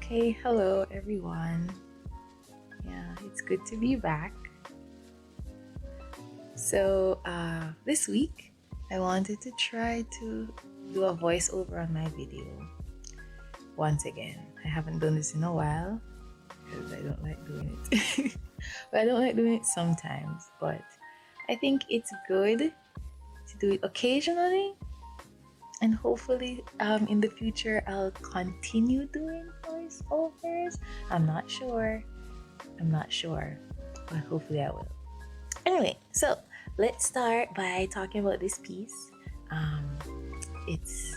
Okay, hello everyone. Yeah, it's good to be back. So, this week I wanted to try to do a voiceover on my video. Once again, I haven't done this in a while because I don't like doing it. But I don't like doing it sometimes, but I think it's good to do it occasionally, and hopefully in the future I'll continue doing voiceovers. I'm not sure, but hopefully I will. Anyway, so let's start by talking about this piece. It's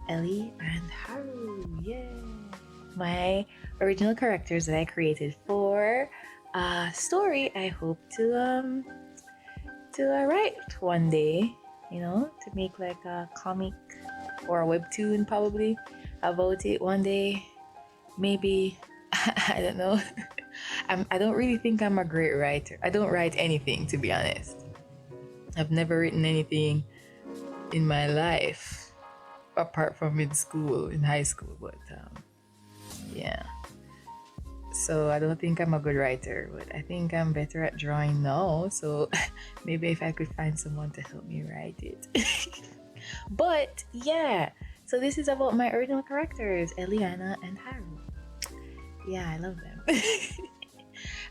Eli and Haru. Yay! My original characters that I created for a story I hope to write one day. You know, to make like a comic or a webtoon probably about it one day. Maybe I don't know. I don't really think I'm a great writer. I don't write anything, to be honest. I've never written anything in my life apart from in school, in high school. But yeah. So I don't think I'm a good writer, but I think I'm better at drawing now. So maybe if I could find someone to help me write it. But yeah, so this is about my original characters, Eliana and Haru. Yeah, I love them.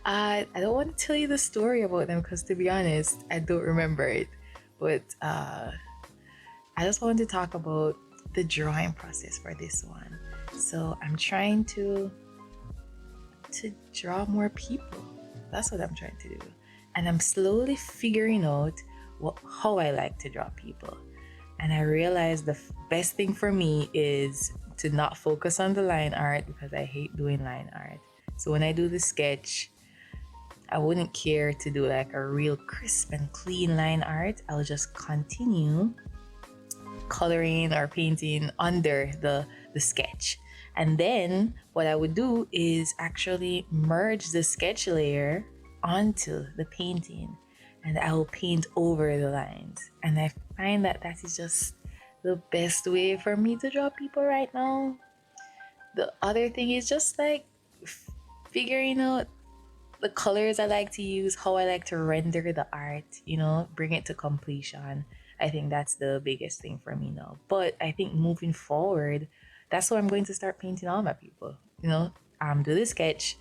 I don't want to tell you the story about them because, to be honest, I don't remember it. But I just want to talk about the drawing process for this one. So I'm trying to draw more people. That's what I'm trying to do, and I'm slowly figuring out how I like to draw people. And I realized the best thing for me is to not focus on the line art because I hate doing line art. So when I do the sketch, I wouldn't care to do like a real crisp and clean line art. I'll just continue coloring or painting under the sketch. And then what I would do is actually merge the sketch layer onto the painting, and I will paint over the lines. And I find that is just the best way for me to draw people right now. The other thing is just like figuring out the colors I like to use, how I like to render the art, bring it to completion. I think that's the biggest thing for me now. But I think moving forward, that's what I'm going to start painting all my people. Do the sketch,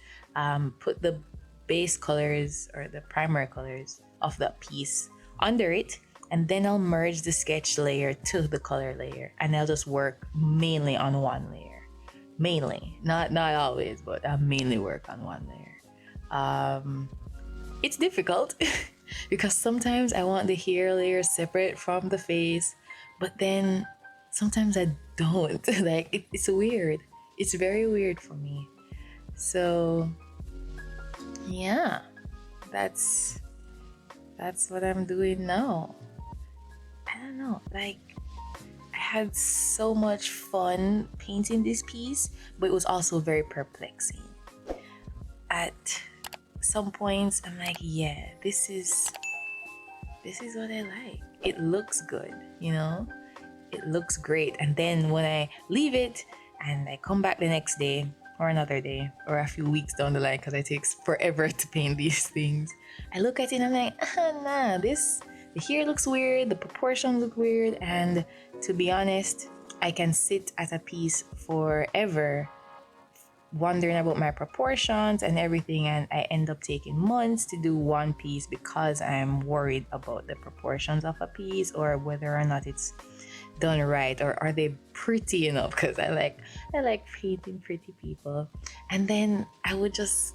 put the base colors or the primary colors of that piece under it, and then I'll merge the sketch layer to the color layer, and I'll just work mainly on one layer. Mainly, not always, but I mainly work on one layer. It's difficult because sometimes I want the hair layer separate from the face, but then sometimes I don't. Like it's weird. It's very weird for me. So yeah, that's what I'm doing now. I don't know. Like I had so much fun painting this piece, but it was also very perplexing. At some points I'm like, yeah, this is what I like. It looks good, it looks great. And then when I leave it and I come back the next day or another day or a few weeks down the line, because it takes forever to paint these things, I look at it and I'm like, nah, the hair looks weird, the proportions look weird. And to be honest, I can sit at a piece forever wondering about my proportions and everything, and I end up taking months to do one piece because I'm worried about the proportions of a piece or whether or not it's done right, or are they pretty enough, because I like painting pretty people. And then I would just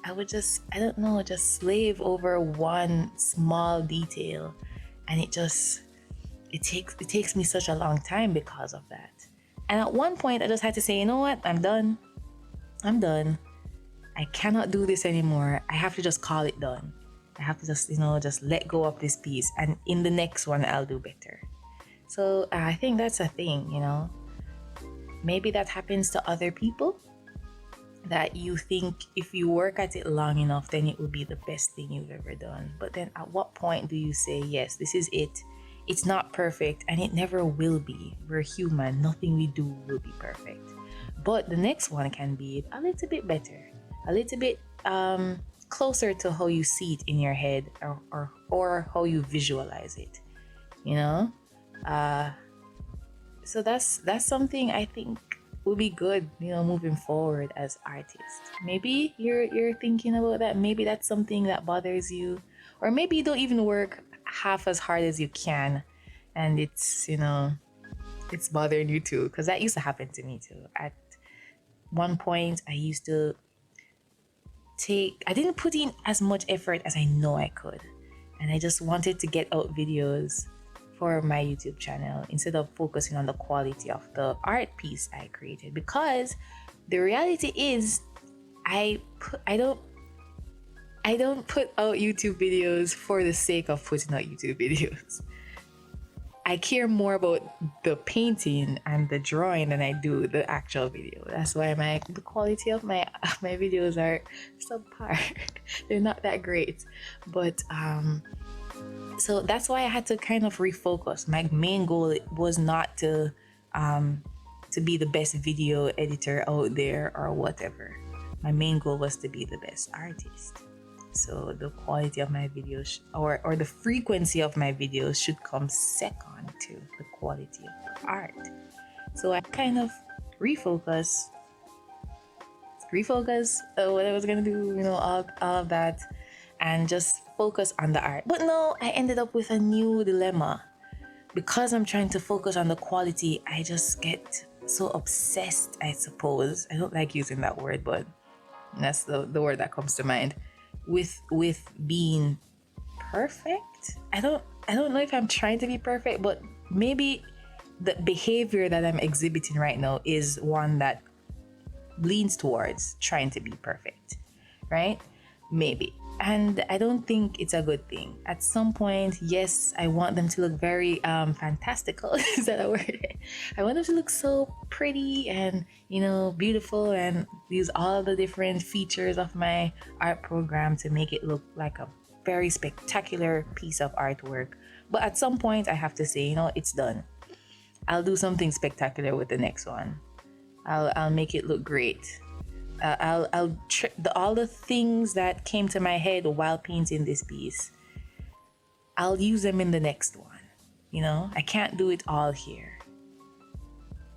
I don't know, just slave over one small detail, and it takes me such a long time because of that. And at one point I just had to say, you know what, I'm done. I cannot do this anymore. I have to just call it done. I have to just let go of this piece, and in the next one I'll do better. So I think that's a thing, maybe that happens to other people, that you think if you work at it long enough, then it will be the best thing you've ever done. But then at what point do you say, yes, this is it? It's not perfect, and it never will be. We're human. Nothing we do will be perfect. But the next one can be a little bit better, a little bit closer to how you see it in your head, or how you visualize it, you know? Uh, so that's something I think will be good, moving forward as artists. Maybe you're thinking about that. Maybe that's something that bothers you, or maybe you don't even work half as hard as you can, and it's bothering you too. Because that used to happen to me too. At one point, I didn't put in as much effort as I know I could, and I just wanted to get out videos for my YouTube channel instead of focusing on the quality of the art piece I created. Because the reality is, I don't put out YouTube videos for the sake of putting out YouTube videos. I care more about the painting and the drawing than I do the actual video. That's why the quality of my videos are subpar. They're not that great. But so that's why I had to kind of refocus. My main goal was not to be the best video editor out there or whatever. My main goal was to be the best artist. So the quality of my videos, or the frequency of my videos, should come second to the quality of the art. So I kind of refocus what I was gonna do, all of that, and just focus on the art. But no, I ended up with a new dilemma. Because I'm trying to focus on the quality, I just get so obsessed, I suppose. I don't like using that word, but that's the word that comes to mind. With being perfect. I don't know if I'm trying to be perfect, but maybe the behavior that I'm exhibiting right now is one that leans towards trying to be perfect, right? Maybe. And I don't think it's a good thing. At some point, yes, I want them to look very fantastical. Is that a word? I want them to look so pretty and, beautiful, and use all the different features of my art program to make it look like a very spectacular piece of artwork. But at some point, I have to say, it's done. I'll do something spectacular with the next one. I'll make it look great. All the things that came to my head while painting this piece, I'll use them in the next one. I can't do it all here,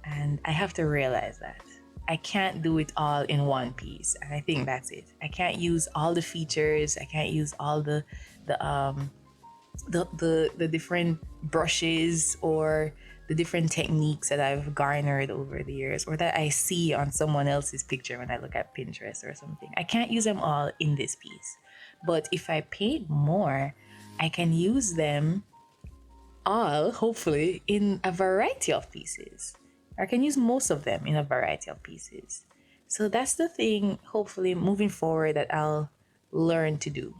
and I have to realize that I can't do it all in one piece. And I think that's it. I can't use all the features. I can't use all the different brushes or the different techniques that I've garnered over the years, or that I see on someone else's picture when I look at Pinterest or something. I can't use them all in this piece. But if I paint more, I can use them all, hopefully, in a variety of pieces. I can use most of them in a variety of pieces. So that's the thing, hopefully, moving forward, that I'll learn to do.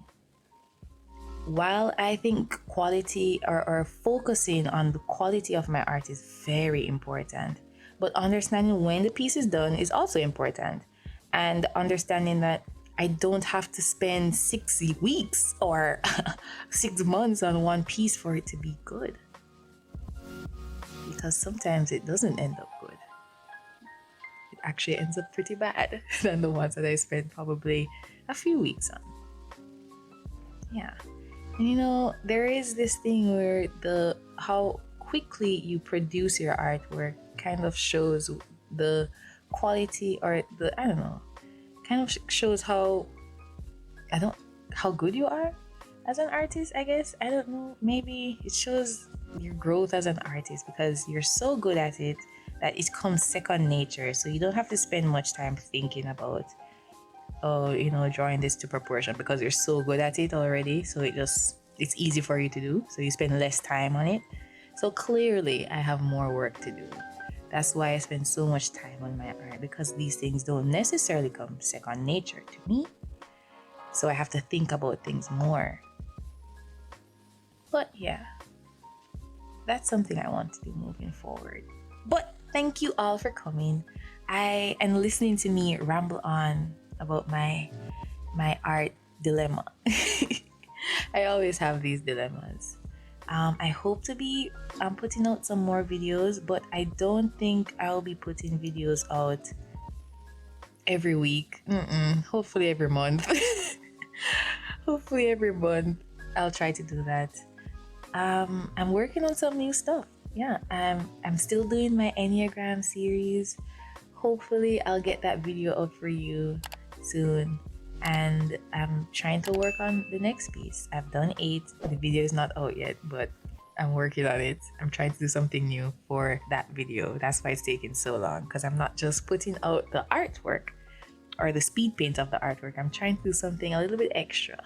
While I think quality, or focusing on the quality of my art, is very important, but understanding when the piece is done is also important. And understanding that I don't have to spend 6 weeks or 6 months on one piece for it to be good. Because sometimes it doesn't end up good. It actually ends up pretty bad than the ones that I spent probably a few weeks on. Yeah. And there is this thing where how quickly you produce your artwork kind of shows the quality, or kind of shows how good you are as an artist, I guess. I don't know. Maybe it shows your growth as an artist, because you're so good at it that it comes second nature. So you don't have to spend much time thinking about, drawing this to proportion, because you're so good at it already. So it's easy for you to do. So you spend less time on it. So clearly I have more work to do. That's why I spend so much time on my art, because these things don't necessarily come second nature to me. So I have to think about things more. But yeah, that's something I want to do moving forward. But thank you all for coming and listening to me ramble on about my art dilemma. I always have these dilemmas. I hope to be putting out some more videos, but I don't think I'll be putting videos out every week. Hopefully every month. Hopefully every month I'll try to do that. I'm working on some new stuff. Yeah, I'm still doing my Enneagram series. Hopefully I'll get that video up for you soon. And I'm trying to work on the next piece. I've done 8. The video is not out yet, but I'm working on it. I'm trying to do something new for that video. That's why it's taking so long, because I'm not just putting out the artwork or the speed paint of the artwork. I'm trying to do something a little bit extra.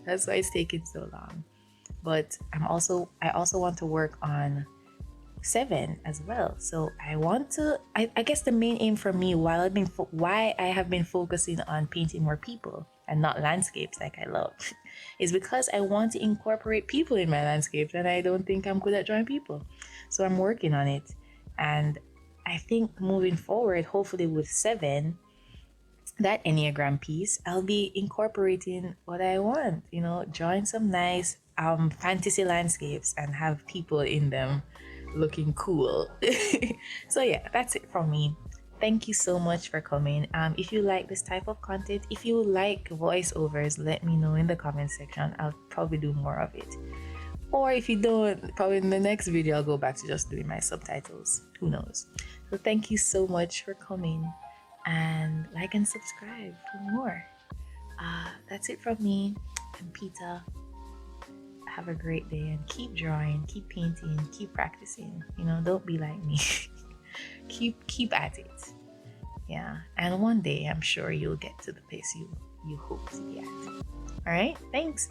That's why it's taking so long. But I also want to work on 7 as well. So I want to. I guess the main aim for me, why I have been focusing on painting more people and not landscapes like I love, is because I want to incorporate people in my landscapes, and I don't think I'm good at drawing people. So I'm working on it, and I think moving forward, hopefully with 7, that Enneagram piece, I'll be incorporating what I want, drawing some nice fantasy landscapes and have people in them looking cool. So yeah, that's it from me. Thank you so much for coming. If you like this type of content, if you like voiceovers, let me know in the comment section. I'll probably do more of it. Or if you don't, probably in the next video, I'll go back to just doing my subtitles. Who knows? So thank you so much for coming, and like and subscribe for more. That's it from me. I'm Peta. Have a great day and keep drawing, keep painting, keep practicing. Don't be like me. keep at it. Yeah. And one day I'm sure you'll get to the place you hope to be at. All right. Thanks.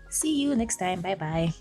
See you next time. Bye bye.